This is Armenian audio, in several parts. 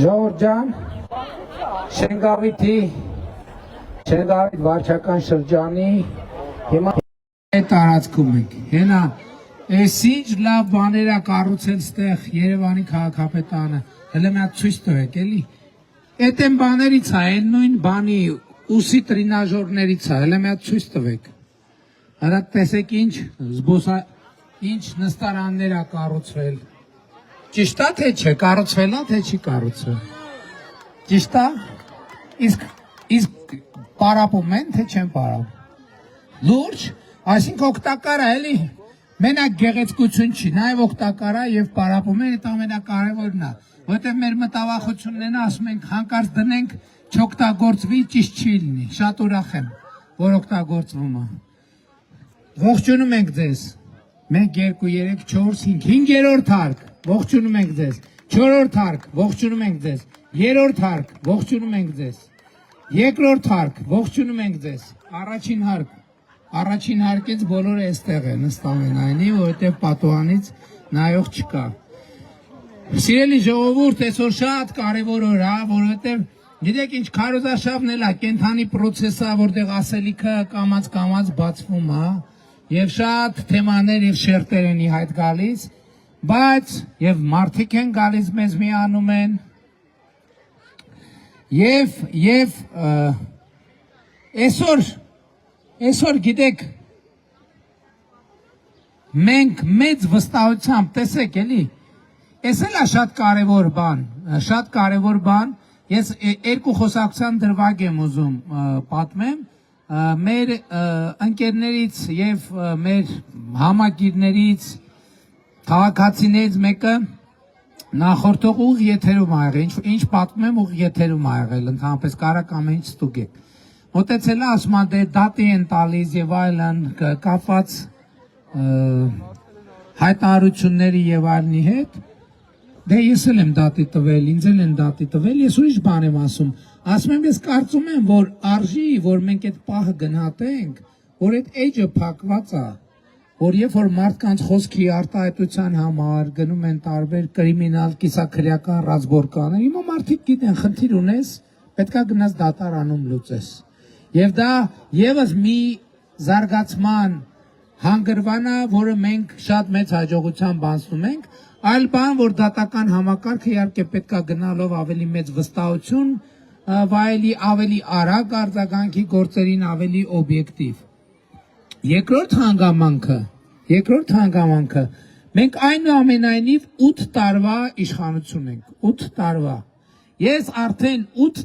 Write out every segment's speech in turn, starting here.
Ժողովրդյան, Շենգավիթի վարչական շրջանի հիմա տարածքում ենք, հենա, ես ինչ լավ բաներ է կառուցել ստեղ Երևանի քաղաքապետարանը, հələ մի հատ ցույց տվեք, էլի, այդ են բաներից է, այն նույն բանի ուսի տրինաժորներից է, հələ մի հատ ցույց տվեք, հələ տեսեք ինչ նստարաններ է կառուցվել, ճիշտ է թե չէ, կառուցվել է թե չի կառուցվել, ճիշտ է, իսկ պարապում են թե չեն պարապում, լուրջ, այսինքն օգտակար է, էլի, մենակ գեղեցկություն չի, նաև օգտակար է և պարապում են, այդ ամենակարևորն է, որտեղ մեր մտավախությունն են ասում ենք, հանկարծ դնենք, չօգտագործվի, ճիշտ չի լինի, շատ ուրախ եմ, որ օգտագործվում է, ողջունում ենք ձեզ, 1, 2, 3, 4, 5, 5-րդ հարկ, ողջունում ենք ձեզ, 4-րդ հարկ, ողջունում ենք ձեզ, 3-րդ հարկ, ողջունում ենք ձեզ, 2-րդ հարկ, ողջունում ենք ձեզ, առաջին հարկից բոլորը էստեղ է նստան են այնի, որովհետև պատուհանից նայող չկա։ Սիրելի ժողովուրդ, այսօր շատ կարևոր օր է, որովհետև գիտեք ինչ քարոզարշավն էլ է, կենդանի պրոցես է, որտեղ ասելիքը կամաց բացվում է, և շատ թեմաներ և շերտեր են ի հայտ գալիս, բայց և մարդիկ են գալիս մեզ միանում են, և այսօր գիտեք, մենք մեծ վստահությամբ, տեսեք էլի, այս էլ է շատ կարևոր բան, ես երկու խոսակցության դրվագ եմ ուզում պատմեմ, մեր ընկերներից և մեր համակիրներից, քաղաքացիներից մեկը նախորդող ուղ եթերում ա եղել, ինչ պատմում եմ ուղ եթերում ա եղել, ընդհանրապես կարակ ամեն ինչ ստուգեք։ Մոտեցել է ասում է դե դատի են տալիս և այլն կապված հայտարարությունների և այլնի հետ, դե ես էլ եմ դատի տվել, ինձ էլ են դատի տվել, ես ուրիշ բան եմ ասում եմ ես կարծում եմ, որ արժի, որ մենք այդ պահը գնահատենք, որ այդ էջը փակված է, որ երբ որ մարդկանց խոսքի արտահայտության համար գնում են տարբեր կրիմինալ, կիսաքրեական ռազմորկաներ, հիմա մարդիկ գիտեն, խնդիր ունես, պետքա գնաս դատարանում լուծես։ Եվ դա ևս մի զարգացման հանգրվան է, որը մենք շատ մեծ հաջողությամբ անցնում ենք, այլ բան, որ դատական համակարգը իհարկե պետքա գնալով ավելի մեծ վստահություն վայելի, ավելի արագ արձագանքի գործերին ավելի օբյեկտիվ։ Երկրորդ հանգամանքը, մենք այնուամենայնիվ 8 տարվա իշխանություն ենք, 8 տարվա։ Ես արդեն 8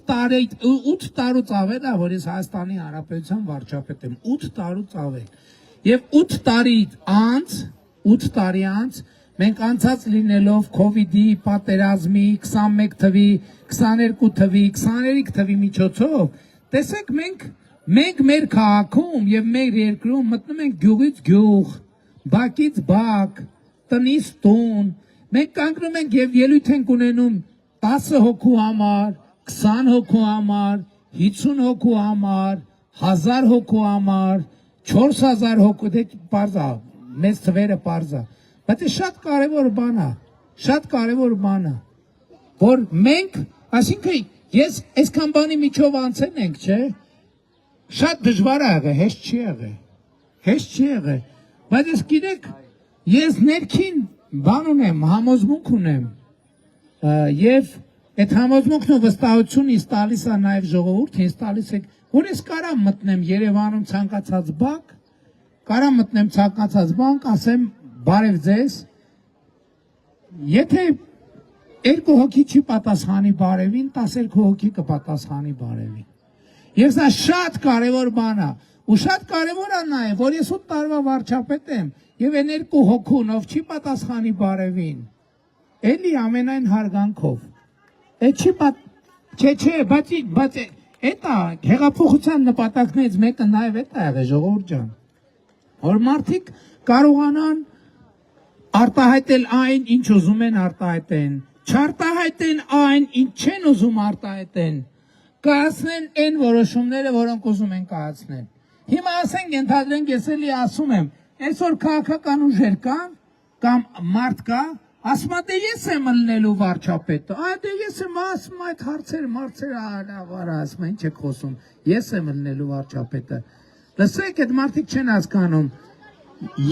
տարուց ավել է, որ ես Հայաստանի Հանրապետության վարչապետ եմ, 8 տարուց ավել։ Եվ 8 տարի անց, մենք անցած լինելով COVID-ի, պատերազմի, 21 թվի, 22 թվի, 23 թվի միջոցով, տեսեք մենք մեր քաղաքում և մեր երկրում մտնում ենք գյուղից գյուղ, բակից բակ, տնից տուն, մենք կանգնում ենք և ելույթ ենք ունենում 10 հոգու համար, 20 հոգու համար, 50 հոգու համար, 1000 հոգու համար, 4000 հոգու, դե պարզա, մեծ թվերը պարզա, բայց է շատ կարևոր բան է, որ մենք, այսինքն ես այսքան բանի միջով անցել ենք, չէ, շատ դժվար է եղել, հեշտ չի եղել, բայց ես գիտեք, ես ներքին բան ունեմ, համոզմունք ունեմ, և այդ համոզմունքն ու վստահություն ինձ տալիս է նաև ժողովուրդ, ինձ տալիս է, որ ես կարամ մտնեմ Երևանում ցանկացած բանկ, ասեմ բարև ձեզ, եթե 2 հոգի չի պատասխանի բարևին, 12 հոգի կպատասխանի բարևին։ Եվ սա շատ կարևոր բան է, ու շատ կարևոր է նաև, որ ես 8 տարվա վարչապետ եմ, և այն 2 հոգուն, ով չի պատասխանի բարևին, էլի ամենայն հարգանքով, բայց էտա հեղափոխության նպատակներից մեկը նաև էտա եղել ժողովուրդ ջան, որ մարդիկ կարողանան արտահայտել այն, ինչ ուզում են արտահայտեն, չարտահայտեն այն, ինչ չեն ուզում արտահայտեն, կայացնեն այն որոշումները, որոնք ուզում են կայացնել։ Հիմա ասենք ենթադրենք, ես էլի ասում եմ, այսօր քաղաքական ուժեր կան, կամ մարդ կա, ասում դե ես եմ ելնելու վարչապետը, դե ես եմ ասում այդ հարցերը ալավարա ասում ինչ եք խոսում, ես եմ ելնելու վարչապետը, լսեք այդ մարդիկ չեն հասկանում,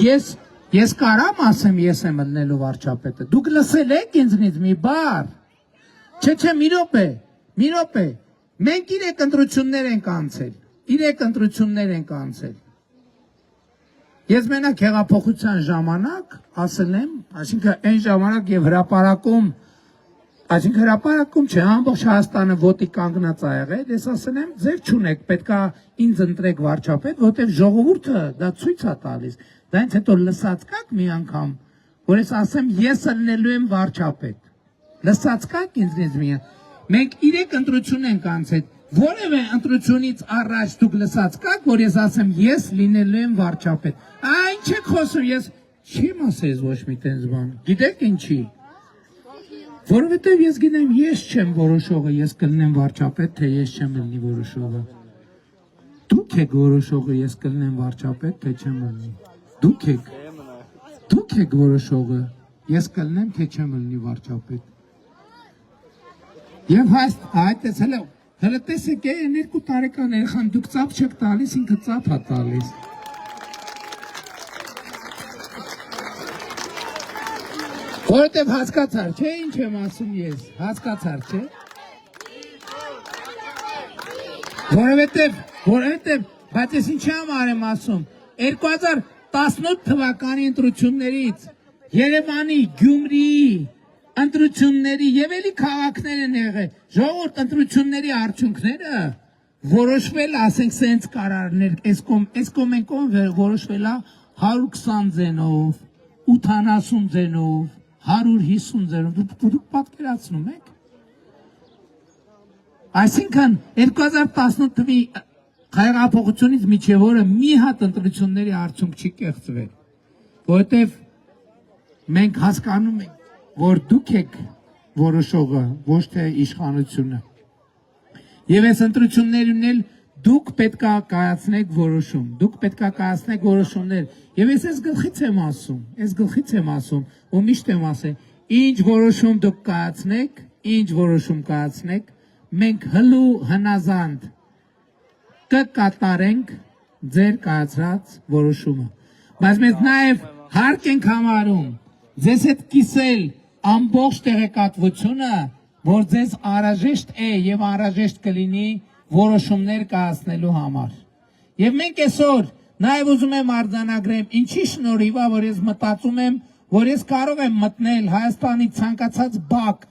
ես կարամ ասեմ ես եմ ելնելու վարչապետը, դուք լսել եք ինձնից մի բառ, չէ, մի րոպե, մենք իրեք ընտրություններ ենք անցել, ես մենակ հեղափոխության ժամանակ ասել եմ, այսինքն այն ժամանակ եւ հրապարակում չէ, ամբողջ Հայաստանը ոտի կանգնած ա եղել, ես ասել եմ, ձեր չունեք, պետքա ինձ ընտրեք վարչապետ, որտեղ ժողովուրդը դա ցույց է տալիս, դրանից հետո լսած կաք մի անգամ, որ ես ասեմ, ես ելնելու եմ վարչապետ, լսած կաք ինձնից մի անգամ, մենք 3 ընտրություն ենք անցել, որևէ ընտրությունից առաջ դուք լսած կաք, որ ես ասեմ, ես լինելու եմ վարչապետ, ինչ եք խոսում, ես չեմ ասես ոչ մի տենց բան, գիտեք ինչի, որովհետև ես գիտեմ, ես չեմ որոշողը, ես կլինեմ վարչապետ, թե ես չեմ լինի որոշողը, դուք եք որոշողը, ես կլինեմ վարչապետ, թե չեմ լինի, դուք եք որոշողը, ես կլինեմ, թե չեմ լինի վարչապետ, և հայտես հələ տեսեք են 2 տարեկան երեխան դուք ծափ չեք տալիս, ինքը ծափ է տալիս։ Որովհետև հասկացար, չէ, ինչ եմ ասում ես, հասկացար, չէ։ Որովհետև, բայց ես ինչ համար եմ ասում, 2018 թվականի ընտրություններից Երևանի, Գյումրիի ընտրությունների եւ էլի քաղաքներ են եղել, ժողովուրդ ընտրությունների արդյունքները որոշվել, ասենք, սենց կարարներ, այս կոմեն որոշվել է 120 ձենով, 80 ձենով, 150 ձենով, դուք պատկերացնում եք։ Այսինքն 2018 թվի հեղափոխությունից մինչև օրը մի հատ ընտրությունների արդյունք չի կեղծվել, որովհետև մենք հասկանում ենք, որ դուք եք որոշողը, ոչ թե իշխանությունը։ Եվ այս ընտրություններն էլ դուք պետք է կայացնեք որոշում, դուք պետք է կայացնեք որոշումներ։ Եվ ես գլխից եմ ասում, ու միշտ եմ ասել, ինչ որոշում դուք կայացնեք, մենք հլու հնազանդ կկատարենք ձեր կայացրած որոշումը։ Բայց մենք նաև հարկ ենք համարում ձեզ հետ կիսել ամբողջ տեղեկատվությունը, որ ձեզ անհրաժեշտ է եւ անհրաժեշտ կլինի որոշումներ կայացնելու համար։ Եվ մենք այսօր նաեւ ուզում եմ արձանագրեմ, ինչի շնորհիվ է, որ ես մտածում եմ, որ ես կարող եմ մտնել Հայաստանի ցանկացած բակ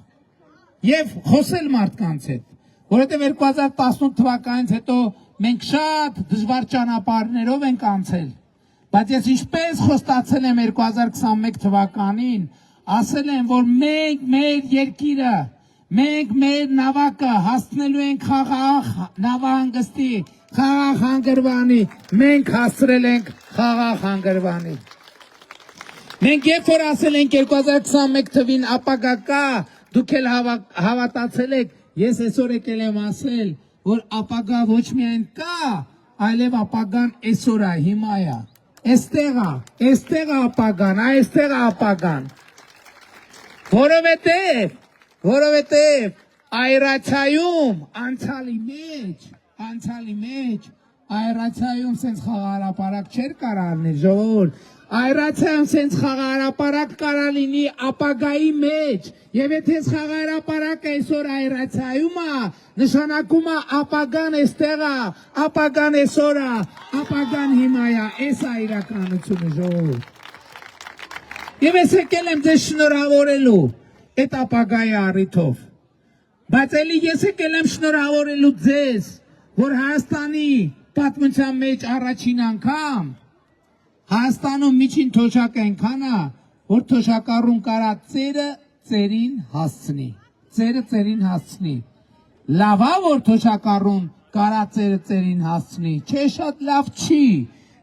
եւ խոսել մարդկանց հետ, որովհետեւ 2018 թվականից հետո մենք շատ դժվար ճանապարհներով ենք անցել, բայց ես ինչպես խոստացել եմ 2021 թվականին, ասել եմ, որ մենք մեր երկիրը, մենք մեր նավակը հասցնելու ենք խաղաղ նավահանգստի, խաղաղ հանգրվանի, մենք հասցրել ենք խաղաղ հանգրվանի։ Մենք երբ որ ասել ենք 2021 թվին ապագա կա, դուք էլ հավատացել եք, ես այսօր եկել եմ ասել, որ ապագա ոչ միայն կա, այլև ապագան այսօր է, հիմա է, այստեղ է ապագան, որովհետև այրացայում անցյալի մեջ այրացայում սենց խաղարապարակ չէր կարարներ ժողովուրդ, այրացայում սենց խաղարապարակ կարա լինի ապագայի մեջ, և եթե խաղարապարակ այսօր այրացայում է, նշանակում է ապագան էստեղ է, ապագան այսօր է, ապագան հիմա է, այս է իրականությունը ժողովուրդ։ Եվ ես եկել եմ ձեզ շնորհավորելու այդ ապագայի առիթով, բայց էլի ես եկել եմ շնորհավորելու ձեզ, որ Հայաստանի պատմության մեջ առաջին անգամ Հայաստանում միջին թոշակը այնքան է, որ թոշակառուն կարա ծերը ծերին հասցնի, լավ է, որ թոշակառուն կարա ծերը ծերին հասցնի, չէ, շատ լավ չի,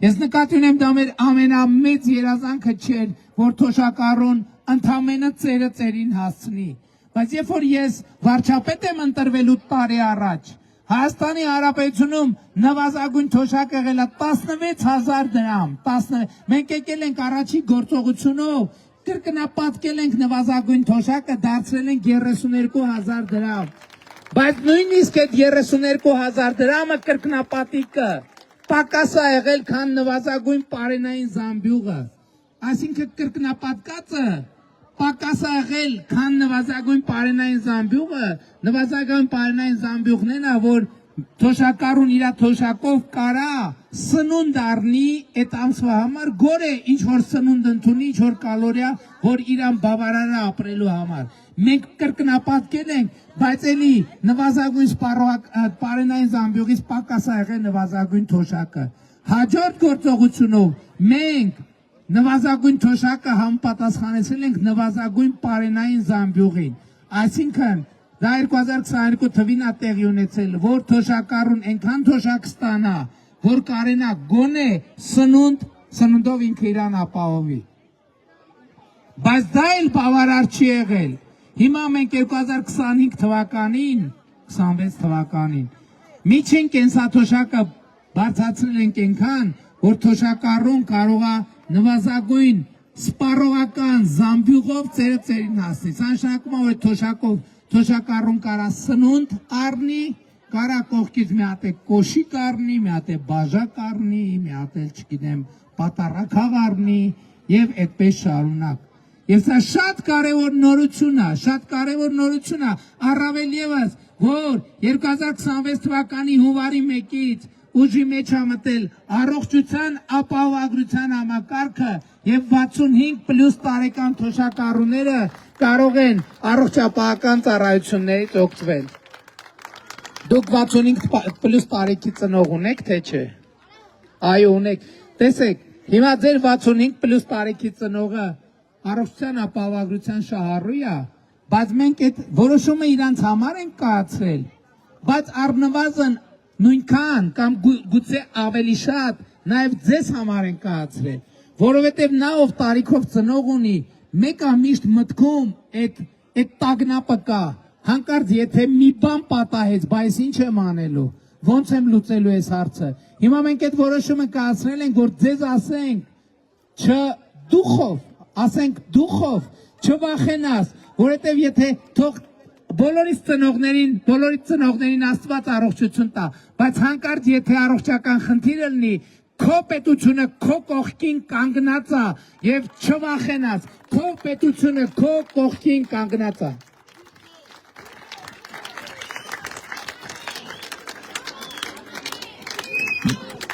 ես նկատի ունեմ դա մեր ամենամեծ երազանքը չէր, որ թոշակառուն ընդամենը ծերը ծերին հասցնի, բայց երբ որ ես վարչապետ եմ ընտրվելու տարի առաջ, Հայաստանի Հանրապետությունում նվազագույն թոշակ եղել է 16,000 դրամ, մենք եկել ենք առաջի գործողությունով կրկնապատկել ենք նվազագույն թոշակը, դարձրել ենք 32,000 դրամ։ Բայց նույնիսկ այդ 32,000 դրամը կրկնապատիկը պակաս է եղել, քան նվազագույն պարենային զամբյուղը։ Այսինքն կրկնապատկածը պակաս է եղել, քան նվազագույն պարենային զամբյուղը, նվազագույն պարենային զամբյուղն է, որ թոշակառուն իր թոշակով կարա սնունդ առնի այդ ամսվա համար, գորե ինչ որ սնունդ ընդունի, ինչ որ կալորիա, որ իրան բավարար է ապրելու համար։ Մենք կրկնապատկել ենք, բայց էլի նվազագույն պարենային զամբյուղից պակաս է եղել նվազագույն թոշակը։ Հաջորդ գործողությունով մենք նվազագույն թոշակը համապատասխանեցրել ենք նվազագույն պարենային զամբյուղին։ Այսինքն դա 2022 թվին է տեղի ունեցել, որ թոշակառուն այնքան թոշակ ստանա, որ կարենա գոնե սնունդով ինքը իրան ապահովի։ Բայց դա էլ բավարար չի եղել։ Հիմա մենք 2025 թվականին, 26 թվականին միջին կենսաթոշակը բարձրացրել ենք այնքան, որ թոշակառուն կարող է նվազագույն սպառողական զամբյուղով ծերին հասնի։ Սա նշանակում է, որ թոշակառուն կարա սնունդ առնի, կարա կողքից մի հատ կոշիկ առնի, մի հատ բաժակ առնի, մի հատ չգիտեմ պատարակաղ առնի եւ այդպես շարունակ։ Եվ սա շատ կարևոր նորություն է, առավել ևս, որ 2026 թվականի հունվարի 1-ից ուժի մեջ է մտել առողջության ապահովագրության համակարգը եւ 65+ տարեկան թոշակառուները կարող են առողջապահական ծառայություններից օգտվել։ Դուք 65+ տարեկի ծնող ունեք, թե չէ։ Այո, ունեք։ Տեսեք, հիմա ձեր 65+ տարեկի ծնողը առողջության ապահովագրության շահառու է, բայց մենք այդ որոշումը իրանց համար ենք կայացրել, բայց առնվազն նույնքան կամ գուցե ավելի շատ նաև ձեզ համար են կայացրել, որովհետև նա ով տարիքով ծնող ունի, մեկը միշտ մտքում այդ տագնապը կա, հանկարծ եթե մի բան պատահեց, բայց ինչ եմ անելու, ոնց եմ լուծելու այս հարցը։ Հիմա մենք այդ որոշումը կայացրել ենք, որ ձեզ ասենք դուխով, չվախենաս, որովհետև եթե թող բոլորից ծնողներին Աստված առողջություն տա, բայց հանկարծ եթե առողջական խնդիր լինի, քո պետությունը քո կողքին կանգնած է եւ չվախենաս, քո պետությունը քո կողքին կանգնած է։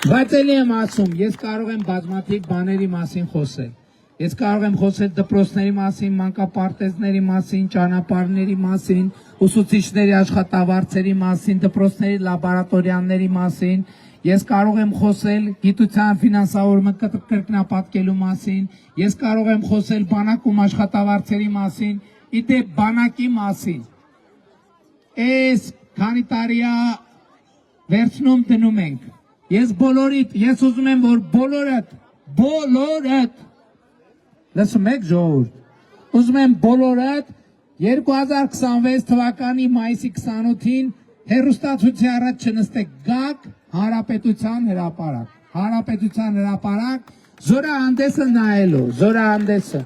Բայց էլի եմ ասում, ես կարող եմ բազմաթիվ բաների մասին խոսել։ Ես կարող եմ խոսել դպրոցների մասին, մանկապարտեզների մասին, ճանապարհների մասին, ուսուցիչների աշխատավարձերի մասին, դպրոցների լաբորատորիաների մասին։ Ես կարող եմ խոսել գիտության ֆինանսավորումը կրկնապատկելու մասին, ես կարող եմ խոսել բանակում աշխատավարձերի մասին, իդեպ բանակի մասին։ Այս քանի տարի է վերցնում դնում ենք։ Ես ուզում եմ, որ բոլորդ լսում եք ժողովուրդ, ուզում եմ բոլորդ 2026 թվականի մայիսի 28-ին հեռուստացույցի առաջ չնստեք, գաք Հանրապետության հրապարակ, զորահանդեսը նայելու, զորահանդեսը։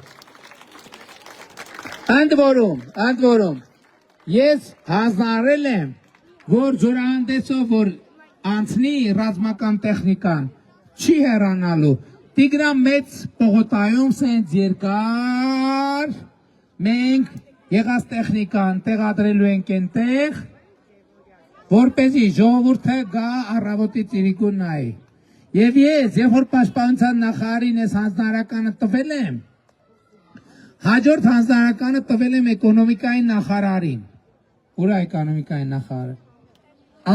Ընդ որում, ես հանձնարարել եմ, որ զորահանդեսով, որ անցնի ռազմական տեխնիկան, չի հեռանալու, Տիգրան մեծ պողոտայում սենց երկար, մենք եղած տեխնիկան տեղադրելու ենք ենտեղ, որպեսի ժողովուրդը գա առավոտից իրիկուն նայի։ Եվ ես, երբ որ պաշտպանության նախարարին ես հանձնարարականը տվել եմ, հաջորդ հանձնարարականը տվել եմ էկոնոմիկայի նախարարին, ուր է էկոնոմիկայի նախարարը,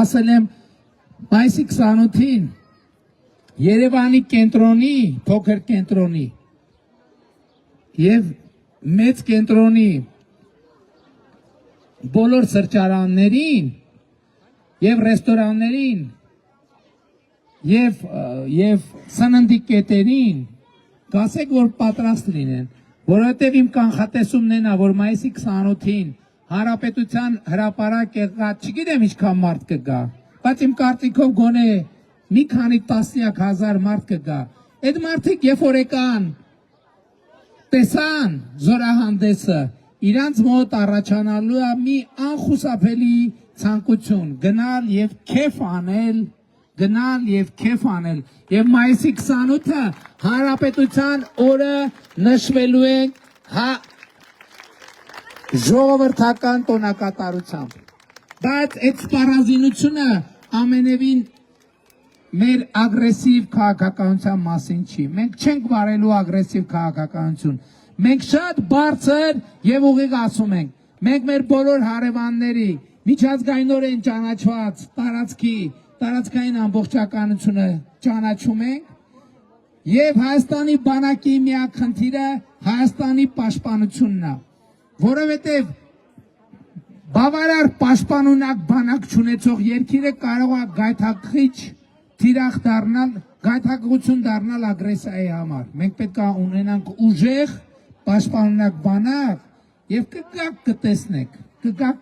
ասել եմ մայիսի 28-ին Երևանի կենտրոնի, փոքր կենտրոնի և մեծ կենտրոնի բոլոր սրճարաններին և ռեստորաններին և սննդի կետերին կասեք, որ պատրաստ լինեն, որովհետև իմ կանխատեսումն են, որ մայիսի 28-ին Հանրապետության հրապարակ եղած, չգիտեմ ինչքան մարդ կգա, բայց իմ կարծիքով գոնե մի քանի տասնյակ հազար մարդ կգա։ Այդ մարդիկ երբ որ եկան տեսան զորահանդեսը իրանց մոտ առաջանալու է մի անխուսափելի ցանկություն գնալ եւ քեֆ անել եւ մայիսի 28-ը հանրապետության օրը նշվելու է ժողովրդական տոնակատարությամբ բայց այդ սպառազինությունը ամենևին մեր ագրեսիվ քաղաքականության մասին չի։ Մենք չենք վարելու ագրեսիվ քաղաքականություն։ Մենք շատ բարձր եւ ուղիղ ասում ենք։ Մենք մեր բոլոր հարևանների միջազգայինորեն ճանաչված տարածքային ամբողջականությունը ճանաչում ենք եւ Հայաստանի բանակի միակ խնդիրը Հայաստանի պաշտպանությունն է, որովհետեւ բավարար պաշտպանունակ բանակ չունեցող երկիրը կարող է գայթակղիչ թիրախ դառնալ, գայթակղություն դառնալ ագրեսիայի համար։ Մենք պետք է ունենանք ուժեղ, պաշտպանունակ բանակ եւ կգաք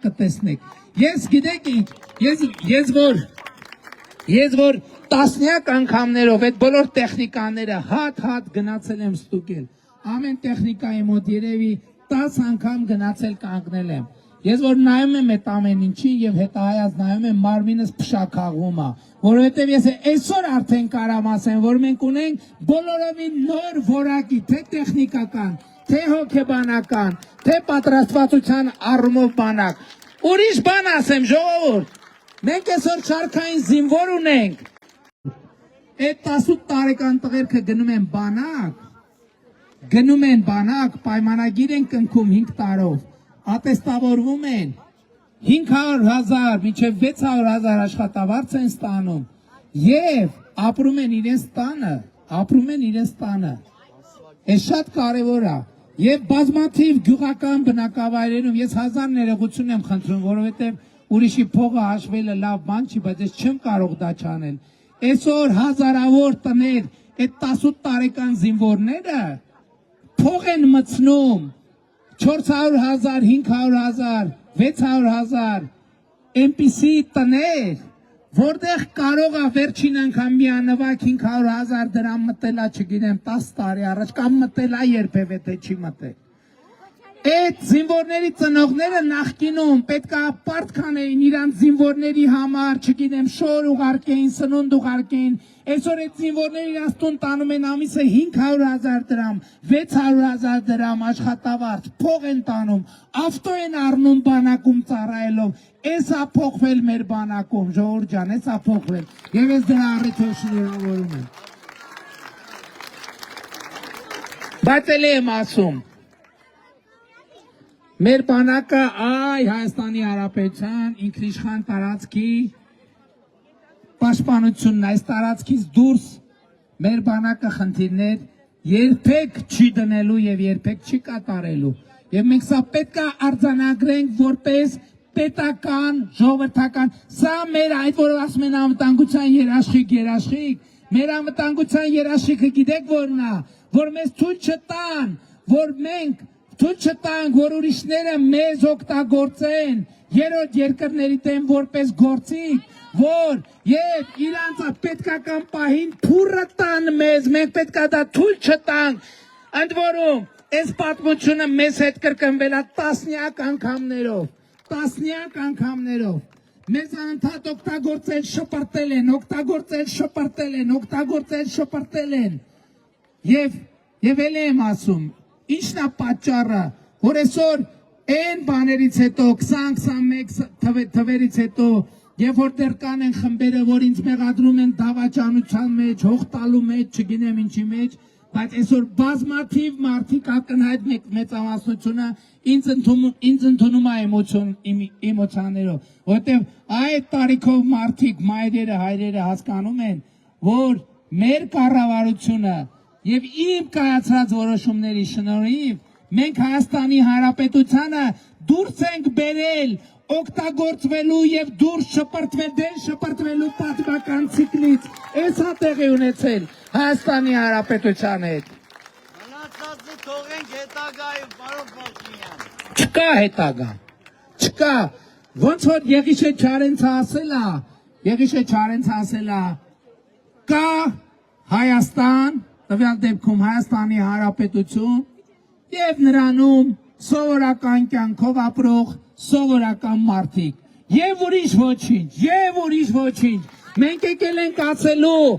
կտեսնեք։ Ես գիտեք ինչ, ես որ տասնյակ անգամներով այդ բոլոր տեխնիկաները հատ գնացել եմ ստուգել։ Ամեն տեխնիկայի մոտ երևի 10 անգամ գնացել կանգնել եմ։ Ես որ նայում եմ այդ ամեն ինչին եւ հետահայաց նայում եմ մարմինս փշաքաղվում է, որովհետեւ ես այսօր արդեն կարամ ասեմ, որ մենք ունենք բոլորովին նոր որակի, թե տեխնիկական, թե հոգեբանական, թե պատրաստվածության առումով բանակ։ Ուրիշ բան ասեմ, ժողովուրդ, մենք այսօր շարքային զինվոր ունենք։ Այդ 18 տարեկան տղերքը գնում են բանակ, պայմանագիր են կնքում 5 տարով, ատեստավորվում են, 500,000 մինչև 600,000 աշխատավարձ են ստանում եւ ապրում են իրենց տանը։ Այս շատ կարևոր է եւ բազմաթիվ գյուղական բնակավայրերում ես 1000 ներողություն եմ խնդրում, որովհետեւ ուրիշի փողը հաշվելը լավ բան չի, բայց ես չեմ կարող դա չանել։ Այսօր հազարավոր տներ այդ 18 տարեկան զինվորները փող են մտցնում 400,000, 500,000, 600,000 այնպիսի տներ, որտեղ կարող է վերջին անգամ միանվագ 500,000 դրամ մտելա, չգիտեմ, 10 տարի առաջ կամ մտելա երբևէ թե չի մտել։ Այդ զինվորների ծնողները նախկինում պետք է պարտք անեին իրանց զինվորների համար, չգիտեմ, շոր ուղարկեին, սնունդ ուղարկեին։ Այսօր այդ զինվորները իրանց տուն տանում են ամիսը 500,000 դրամ, 600,000 դրամ աշխատավարձ, փող են տանում, ավտո են առնում բանակում ծառայելով։ Էս է փոխվել մեր բանակում, ժողովուրդ ջան, էս է փոխվել։ Եվ ես դրա առիթով շնորհավորում եմ։ Բայց էլ եմ ասում, մեր բանակը Հայաստանի Հանրապետության ինքնիշխան տարածքի պաշտպանությունն, այս տարածքից դուրս մեր բանակը խնդիրներ երբեք չի դնելու եւ երբեք չի կատարելու։ Եվ մենք սա պետք է արձանագրենք որպես պետական, ժողովրդական, սա մեր այդ որ ասում են անվտանգության երաշխիք, մեր անվտանգության երաշխիքը գիտեք որն է, որ մեզ ցույց չտան, որ մենք ցույց չտանք, որ ուրիշները մեզ օգտագործեն երրորդ երկրների դեմ որպես գործիք, որ եւ իրանց պետքական պահին փուրը տան մեզ, մենք պետքա դա ցույց չտանք։ Ընդ որում, այս պատմությունը մեզ հետ կրկնվել է տասնյակ անգամներով։ Մեզ անընդհատ շպրտել են։ Եվ էլ եմ ասում, ինչն է պատճառը, որ այսօր այն բաներից հետո 20-21 թվերից հետո, երբ որ դեռ կան են խմբերը, որ ինձ մեղադրում են դավաճանության մեջ, հող տալու մեջ, չգիտեմ ինչի մեջ, բայց այսօր բազմաթիվ մարդիկ ակնհայտ մեծամասնությունը ինձ ընդունում է էմոցիաներով, որովհետև այդ տարիքով մարդիկ, մայրերը, հայրերը հասկանում են, որ մեր կառավարությունը եւ իմ կայացրած որոշումների շնորհիվ մենք Հայաստանի Հանրապետությանը դուրս ենք բերել օգտագործվելու եւ դուրս շպրտվելու պատմական ցիկլից։ Այս է տեղի ունեցել Հայաստանի Հանրապետության հետ։ Մնացածը թողենք հետագայում, պարոն Փաշինյան։ Չկա հետագա։ Չկա։ Ոնց որ Եղիշե Չարենցը ասել է, կա Հայաստան, տվյալ դեպքում Հայաստանի Հանրապետություն եւ նրանում սովորական կյանքով ապրող սովորական մարդիկ եւ ուրիշ ոչինչ մենք եկել ենք ասելու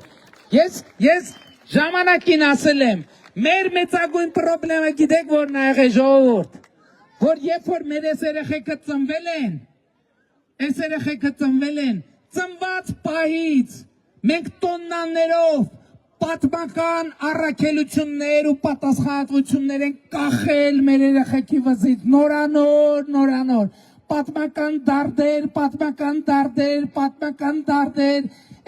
ես ժամանակին ասել եմ մեր մեծագույն խնդրը գիտեք որն է եղել ժողովուրդ որ երբ որ մեր երեխեքը ծնվել են ծնված պահից մենք տոննաներով պատմական առաքելություններ ու պատասխանատվություններ են կախել մեր երեխեքի վզից նորանոր պատմական դարդեր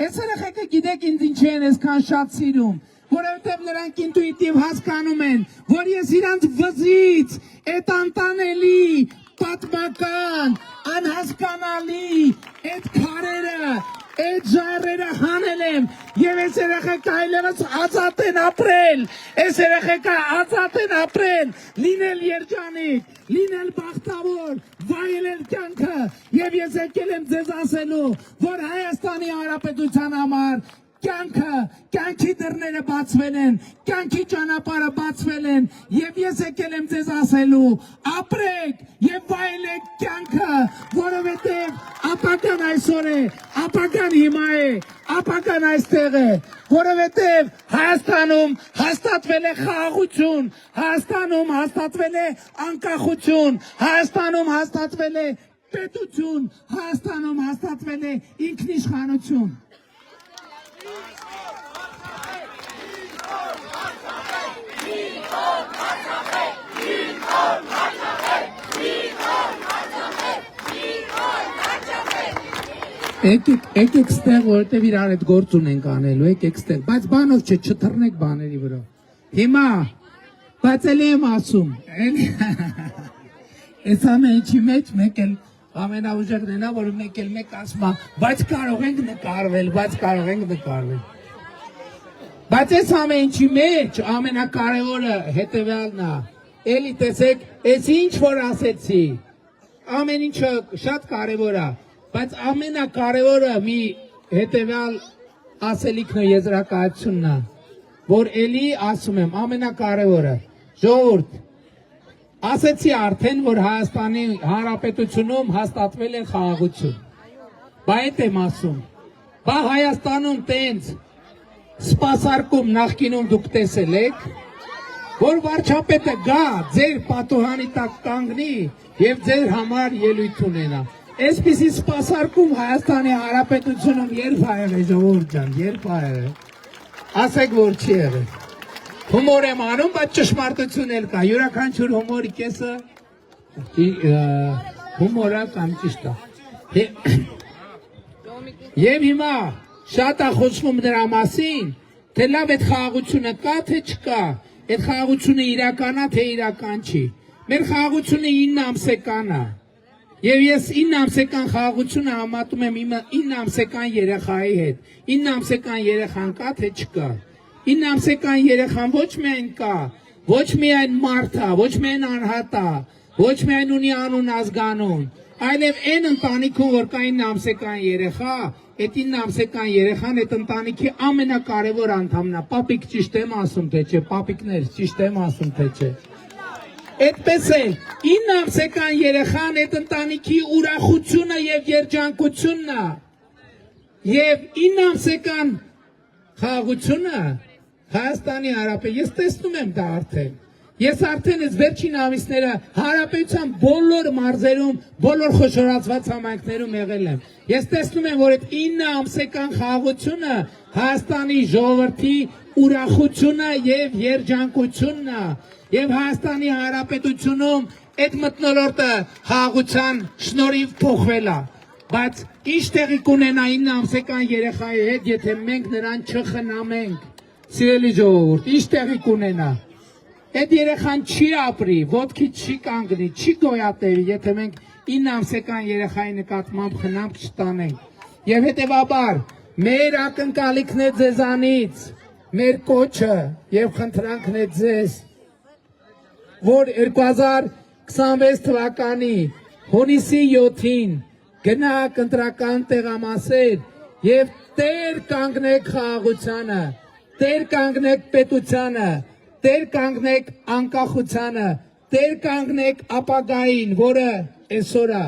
այս երեխեքը գիտեք ինձ ինչ են այսքան շատ սիրում որովհետև նրանք ինտուիտիվ հասկանում են որ ես իրանց վզից այդ անտանելի պատմական անհասկանալի այդ քարերը այդ ժայռերը հանել եմ եւ այս երեխեքը այլևս ազատ են ապրել լինել երջանիկ լինել բախտավոր վայելել կյանքը եւ ես եկել եմ ձեզ ասելու որ Հայաստանի Հանրապետության համար կյանքի դռները բացվել են կյանքի ճանապարհը բացվել են եւ ես եկել եմ ձեզ ասելու ապրեք եւ վայելեք կյանքը որովհետեւ ապագան այսօր է ապագան հիմա է ապագան այստեղ է որովհետեւ Հայաստանում հաստատվել է խաղաղություն Հայաստանում հաստատվել է անկախություն Հայաստանում հաստատվել է պետություն Հայաստանում հաստատվել է ինքնիշխանություն Եկեք ստեղ որտեվ իրար այդ գործ ունենք անելու եկեք ստեղ բայց բանով չթռնեք բաների վրա հիմա բայց էլի եմ ասում այս ամենի մեջ մեկ էլ ամենաուժեղն է նա որ մեկ էլ մեկ ասում բայց կարող ենք նկարվել բայց այս ամենի մեջ ամենակարևորը հետևյալն է էլի տեսեք այս ինչ որ ասեցի ամեն ինչը շատ կարևոր է բայց ամենակարևորը մի հետևյալ ասելիքն ու եզրակացությունն է որ էլի ասում եմ ամենակարևորը ժողովուրդ ասեցի արդեն որ Հայաստանի Հանրապետությունում հաստատվել է խաղաղություն բա այդ եմ ասում բա Հայաստանում տենց սպասարկում նախկինում դուք տեսել եք որ վարչապետը գա ձեր պատուհանի տակ կանգնի եւ ձեր համար ելույթ ունենա Այսպիսի սպասարկում Հայաստանի Հանրապետությունում երբ ա եղել ժողովուրդ ջան, երբ ա եղել։ Ասեք որ չի եղել։ Հումոր եմ անում, բայց ճշմարտություն էլ կա։ Յուրաքանչյուր հումորի կեսը հումորա կամ ճիշտ է։ Եվ հիմա շատ է խոսվում դրա մասին, թե լավ այդ խաղաղությունը կա թե չկա։ Այդ խաղաղությունը իրական է թե իրական չի։ Մեր խաղաղությունը 9 ամսեկան է։ Եվ ես 9 ամսեկան խաղաղությունը համատում եմ իմ 9 ամսեկան երեխայի հետ։ 9 ամսեկան երեխան կա թե չկա։ 9 ամսեկան երեխան ոչ միայն կա, ոչ միայն մարդ է, ոչ միայն անհատ է, ոչ միայն ունի անուն ազգանուն, այլև այն ընտանիքում որ կա 9 ամսեկան երեխա, այդ 9 ամսեկան երեխան այդ ընտանիքի ամենակարևոր անդամն է։ Պապիկ ճիշտ եմ ասում թե չէ, պապիկներ ճիշտ եմ ասում թե չէ։ Այդպես է 9 ամսեկան երեխան այդ ընտանիքի ուրախությունը եւ երջանկությունն է։ Եվ 9 ամսեկան խաղաղությունը Հայաստանի Հանրապետություն, ես տեսնում եմ դա արդեն։ Ես արդեն այս վերջին ամիսները Հանրապետության բոլոր մարզերում, բոլոր խոշորացված համայնքներում եղել եմ։ Ես տեսնում եմ, որ այդ 9 ամսեկան խաղաղությունը Հայաստանի ժողովրդի ուրախությունը եւ երջանկությունն է։ Եվ Հայաստանի Հանրապետությունում այդ մթնոլորտը խաղաղության շնորհիվ փոխվել է։ Բայց ինչ տեղի կունենա 9 ամսեկան երեխայի հետ, եթե մենք նրան չխնամենք։ Սիրելի ժողովուրդ, ինչ տեղի կունենա։ Այդ երեխան չի ապրի, ոտքի չի կանգնի, չի գոյատևի, եթե մենք 9 ամսեկան երեխայի նկատմամբ խնամք չտանենք։ Եվ հետևաբար, մեր ակնկալիքն է ձեզանից, մեր կոչը եւ խնդրանքն է ձեզ, որ 2026 թվականի հունիսի 7-ին գնաք ընտրական տեղամասեր եւ տեր կանգնեք խաղաղությանը, տեր կանգնեք պետությանը, Տեր կանգնեք անկախությանը, Տեր կանգնեք ապագային, որը այսօր է։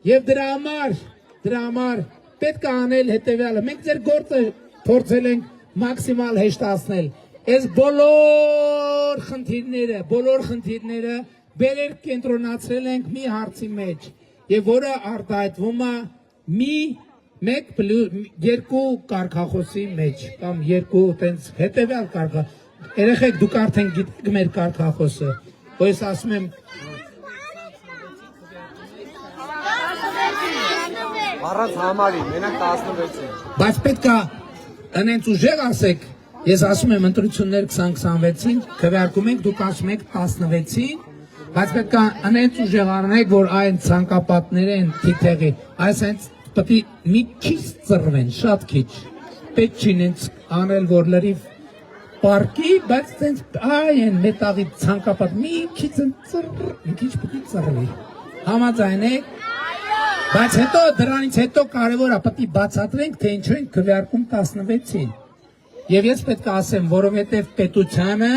Եվ դրա համար պետք է անել հետևյալը։ Մենք ձեր գործը փորձել ենք մաքսիմալ հեշտացնել։ Այս բոլոր խնդիրները բերել կենտրոնացրել ենք մի հարցի մեջ, եւ որը արտահայտվում է երկու կարգախոսի մեջ կամ երկու տենց հետևյալ կարգա։ Երեխեք դուք արդեն գիտեք մեր կարգախոսը, որ ես ասում եմ Առանց համարի, մենակ 16-ին։ Բայց պետք է ընենց ուժեղ ասեք, ես ասում եմ ընտրություններ 2026-ին, քվեարկում ենք, դուք ասում եք 16-ին, բայց պետք է ընենց ուժեղ առնեք, որ այն ցանկապատները են թիթեղի, այս հենց պետք է մի քիչ ծռվեն, շատ քիչ, պետք չի ինձ անել, որ լրիվ պարկի, բայց հենց այն մետաղի ցանկապատ մի քիչ պետք է ծռվի, համաձայն եք, բայց հետո դրանից հետո կարևոր է պետք է բացատրենք, թե ինչու ենք քվեարկում 16-ին։ Եվ ես պետք է ասեմ, որովհետև պետությանը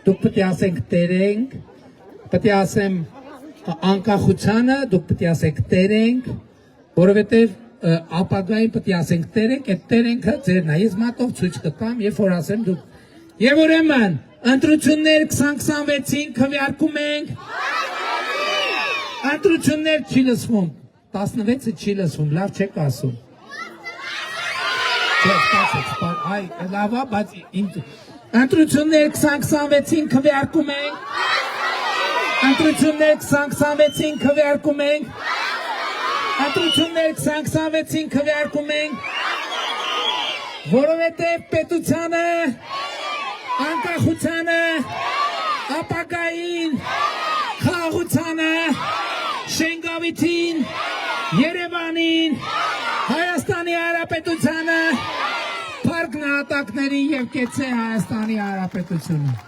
դուք պետք է ասենք տերենք, պետք է ասեմ անկախությանը դուք պետք է ասեք տերենք, որովհետև ապագային պետք է ասենք տերենք, այդ տերենքը ձերն է։ Ես մատով ցույց կտամ, երբ որ ասեմ դուք։ Եվ ուրեմն ընտրություններ 2026-ին քվեարկում ենք։ Ընտրություններ չի լսվում։ 16-ը չի լսվում, լավ չեք ասում։ Այ, լավա, բայց ընտրություններ 2026-ին քվեարկում ենք։ Ընտրություններ 2026-ին քվեարկում ենք։ Ընտրություններ 2026-ին քվեարկում ենք։ Որովհետև պետությանը, անկախությանը, ապագային, խաղաղությանը, Շենգավիթին, Երևանին, Հայաստանի Հանրապետությանը, Փառք նահատակներին եւ կեցե Հայաստանի Հանրապետությունը։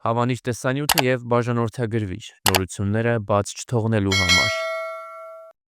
Հավանիչ տեսանյութը եւ բաժանորդագրվիչ նորությունները բաց չթողնելու համար